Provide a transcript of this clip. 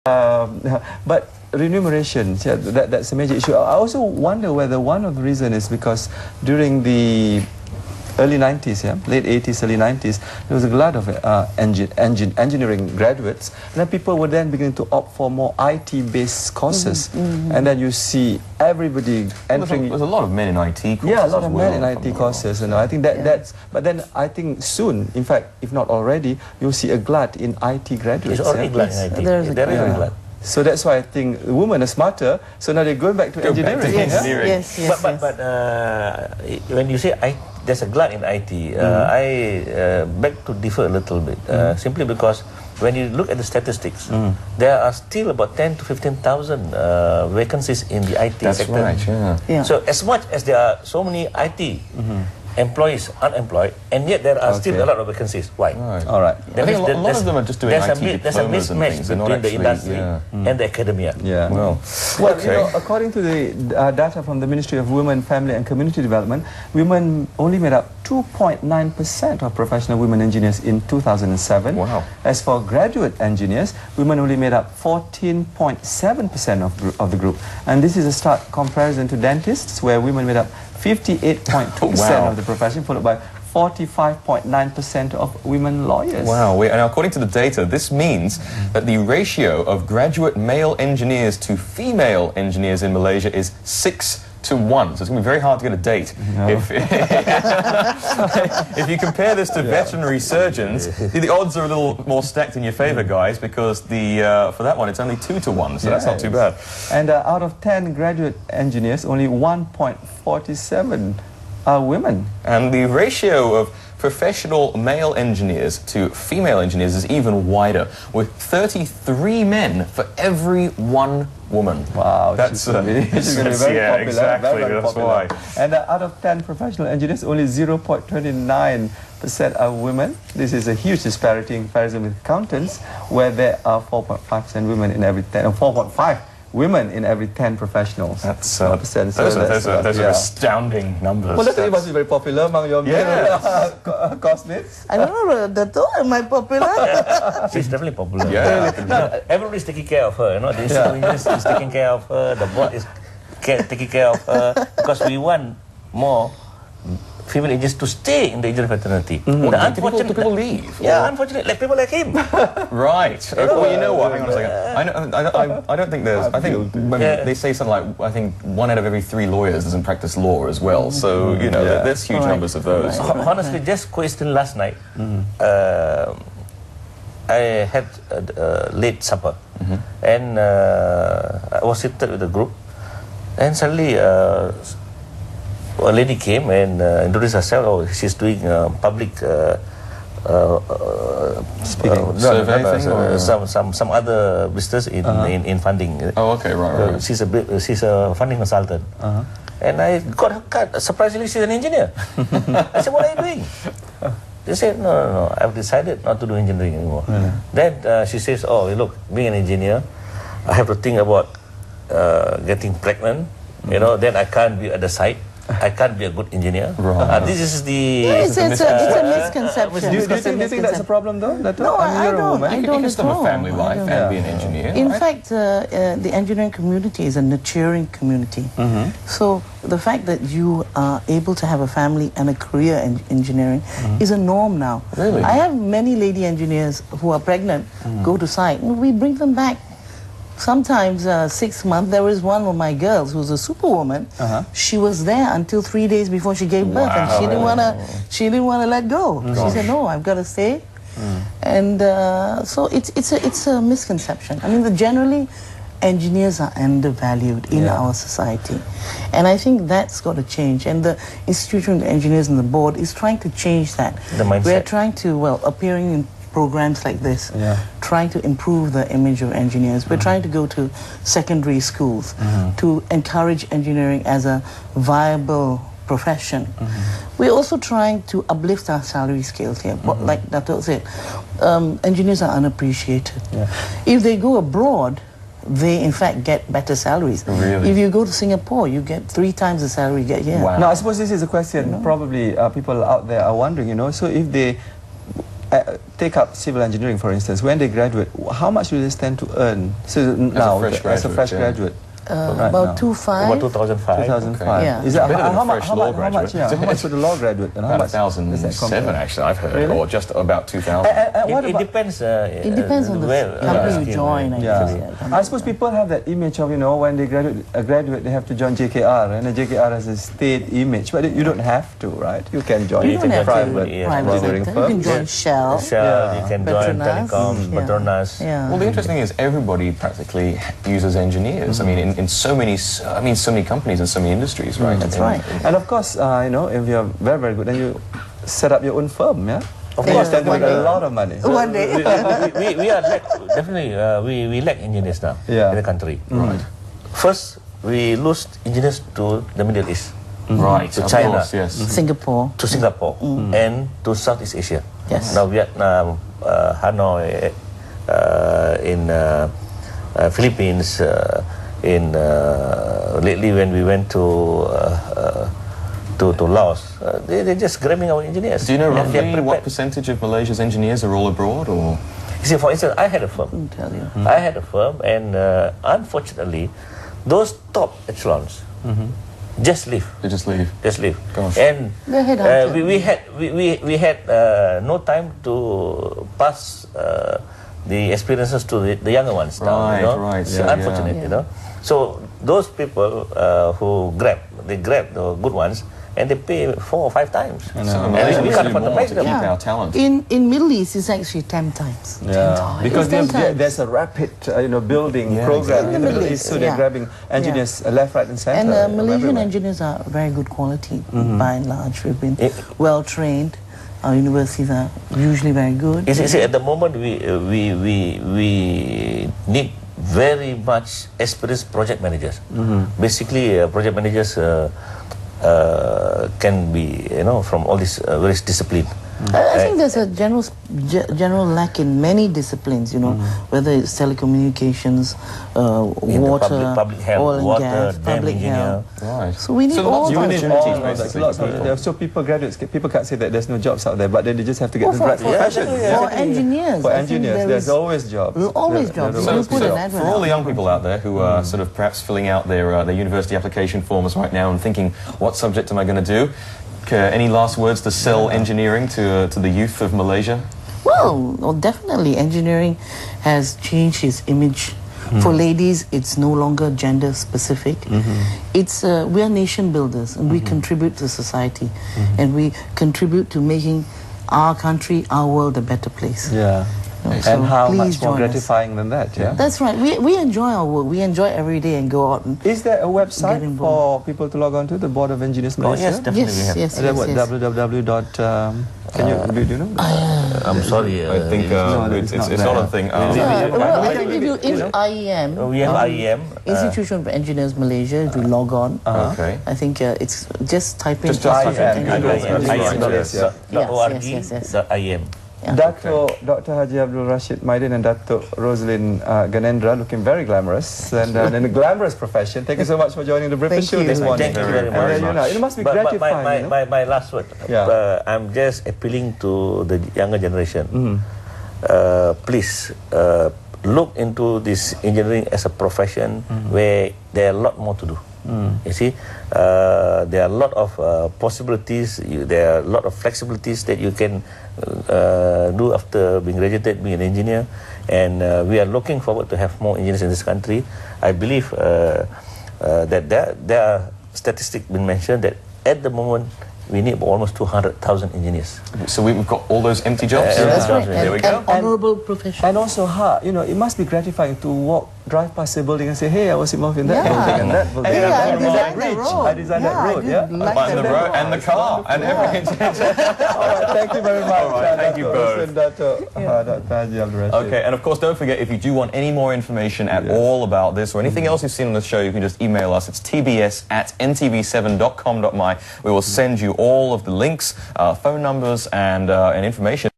But remuneration, yeah, that's a major issue. I also wonder whether one of the reasons is because during the early 90s, late 80s, early 90s, there was a glut of engineering graduates, and then people were then beginning to opt for more IT-based courses, and then you see everybody entering. There's a lot of men in IT courses. Yeah, a lot of men in IT courses, and I think that's. But then I think soon, in fact, if not already, you'll see a glut in IT graduates. There's already a glut in IT. There is a glut. So that's why I think women are smarter. So now they're going back to engineering. Yes. But when you say there's a glut in IT, I beg to differ a little bit. Simply because when you look at the statistics, there are still about 10 to 15,000 vacancies in the IT sector. That's right. Yeah. So as much as there are so many IT employees unemployed, and yet there are still a lot of vacancies. Why? Right. All right. I think a lot of them are just doing IT There's a diplomas and mismatch things. They're not between the actually, industry and the academia. Yeah. Well, you know, according to the data from the Ministry of Women, Family and Community Development, women only made up 2.9% of professional women engineers in 2007. Wow. As for graduate engineers, women only made up 14.7% of the group. And this is a stark comparison to dentists, where women made up 58.2% of the profession, followed by 45.9% of women lawyers. Wow. And according to the data, this means that the ratio of graduate male engineers to female engineers in Malaysia is 6 to 1. So it's going to be very hard to get a date. No. If you compare this to veterinary surgeons, the odds are a little more stacked in your favor, guys, because for that one it's only 2 to 1, so that's not too bad. And out of 10 graduate engineers, only 1.47 are women. And the ratio of professional male engineers to female engineers is even wider, with 33 men for every 1 woman. Wow, that's she's going to be very popular. Exactly, very that's popular. why. And out of 10 professional engineers, only 0.29% are women. This is a huge disparity in comparison with accountants, where there are 4.5% women in every 10, or 4.5 women in every 10 professionals. That's those are astounding numbers. Well, that must be very popular among your classmates. I don't know, Datuk, am I popular? She's definitely popular. Yeah. Everybody's taking care of her. You know, the institution is taking care of her. The board is taking care of her, because we want more female engineers to stay in the engineering fraternity. Do people leave? Yeah, unfortunately, like people like him. Right. Well, you know what? Hang on a second. I don't think there's. I think when they say something like, I think 1 out of every 3 lawyers doesn't practice law as well. So you know, there's huge numbers of those. Honestly, just question last night. I had a late supper, and I was seated with the group, and suddenly a lady came and introduced herself. Oh, she's doing public speaking, some other business in funding. Oh, okay, right. She's a funding consultant, and I got her card. Surprisingly, she's an engineer. I said, "What are you doing?" They said, "No, I've decided not to do engineering anymore." Then she says, "Oh, look, being an engineer, I have to think about getting pregnant. You know, then I can't be at the site. I can't be a good engineer." Right. This is the... It's a misconception. Do you think that's a problem, though? No, I don't. I don't You can still have a family life and be an engineer. In fact, the engineering community is a nurturing community. So the fact that you are able to have a family and a career in engineering is a norm now. Really? I have many lady engineers who are pregnant, go to site, and we bring them back. Sometimes 6 months. There was one of my girls who's a superwoman. She was there until 3 days before she gave birth, and she didn't want to let go. She said, "No, I've got to stay." And so it's a misconception. I mean, generally, engineers are undervalued in our society, and I think that's got to change. And the Institution of Engineers and the board is trying to change that. The mindset. We're trying to appearing in programs like this, trying to improve the image of engineers. We're trying to go to secondary schools to encourage engineering as a viable profession. We're also trying to uplift our salary scales here. Like Datuk said, engineers are unappreciated. If they go abroad, they in fact get better salaries. Really? If you go to Singapore, you get 3 times the salary you get here. Now, I suppose this is a question probably people out there are wondering, you know, so if they take up civil engineering, for instance, when they graduate, how much do they stand to earn? So now, as a fresh graduate. About 2005. About 2005. 2005. Okay. Yeah. Is that Better than a how fresh law graduate. How much for the law graduate? And how About much does that 2007, compare? actually, I've heard, Really? or just about 2000. It depends. It depends on the company you join, actually. I suppose people have that image of, when they graduate, they have to join JKR, and the JKR has a state image, but you don't have to, right? You can join You don't have private sector. engineering You firm. can join Shell. Shell, you can join Petronas. telecoms, Petronas. Yeah. Well, the interesting thing is everybody practically uses engineers. I mean, in so many companies and so many industries, right? That's right. And of course, if you're very, very good, then you set up your own firm, yeah? Of course, that make a lot of money. One day. we are definitely we lack engineers now in the country. Right. First, we lose engineers to the Middle East, Right. to Of China, course, yes. Singapore. to Singapore, and to Southeast Asia. Yes. Now Vietnam, Hanoi, in Philippines. Lately, when we went to Laos, they're just grabbing our engineers. Do you know And they're roughly what prepared. percentage of Malaysia's engineers are all abroad, or? You see, for instance, I had a firm. I'll tell you. I had a firm, and unfortunately, those top echelons just leave. They just leave. Just leave. Gosh. And They're headhunted. we had no time to pass the experiences to the younger ones. Now, Right, you know? right, It's yeah, unfortunate, you know. So those people who grab the good ones, and they pay 4 or 5 times. So And Malaysia we needs can't to do afford to more pay to them. keep our talent. In Middle East, it's actually 10 times. Yeah, because It's 10 times. there's a rapid, Yeah, building program exactly. in the Middle East, so they're Yeah. grabbing engineers left, right, and center. And from Malaysian everywhere. engineers are very good quality, by and large. We've been well trained. Our universities are usually very good. You see, at the moment, we need very much experienced project managers. Basically, project managers can be, from all these various disciplines. I think there's a general lack in many disciplines, whether it's telecommunications, water, public health, oil and water, gas, dam public engineer. health. Right. So we need So all lots of those. opportunities, There's basically. lots of, so people can't say that there's no jobs out there, but then they just have to get the right profession. For engineers, For I think engineers, there there's is always jobs. always jobs. There's You always put jobs. an advert For all the out. young people out there who are sort of perhaps filling out their university application forms right now and thinking, what subject am I going to do? Any last words to sell engineering to the youth of Malaysia? Well, definitely. Engineering has changed its image. For ladies, it's no longer gender specific. It's we are nation builders, and we contribute to society, and we contribute to making our country, our world, a better place. Yeah. So And how please much more join us. gratifying than that, yeah? That's right. We enjoy our work. We enjoy every day and go out and Is there a website Get for people to log on to, the Board of Engineers Oh, Malaysia? yes, definitely we have. yes, And then what, yes. www. Can you, do you know? I'm sorry. I think it's not a thing. Well, I think if you in IEM, We have IEM. Institution of Engineers Malaysia, if you log on, Okay. I think it's just type in Just type Institute of in Engineers Google. Malaysia. IEM.org.im. Datuk Dr. Haji Abdul Rashid Maidin and Datuk Rosaline Ganendra, looking very glamorous and in a glamorous profession. Thank you so much for joining the Breakfast Show this morning. Thank you very Very much. much. It must be But gratifying. my last word, Yeah. I'm just appealing to the younger generation. Please look into this engineering as a profession where there are a lot more to do. You see, there are a lot of possibilities, there are a lot of flexibilities that you can do after being graduated, being an engineer, and we are looking forward to have more engineers in this country. I believe that there are statistics been mentioned that at the moment we need almost 200,000 engineers. So we've got all those empty jobs? That's right. There we go. An honourable profession. And also, it must be gratifying to drive past a building and say, hey, I was involved in that Yeah. building and that building. Hey, and I that designed bridge. that road. I designed that road, yeah? And the road and the car and everything. All right, thank you very much. All right, thank you both. Dr. Haji Abdul Rashid. Okay, and of course, don't forget, if you do want any more information at all about this or anything else you've seen on the show, you can just email us. It's tbs@ntv7.com.my. We will send you all of the links, phone numbers, and information.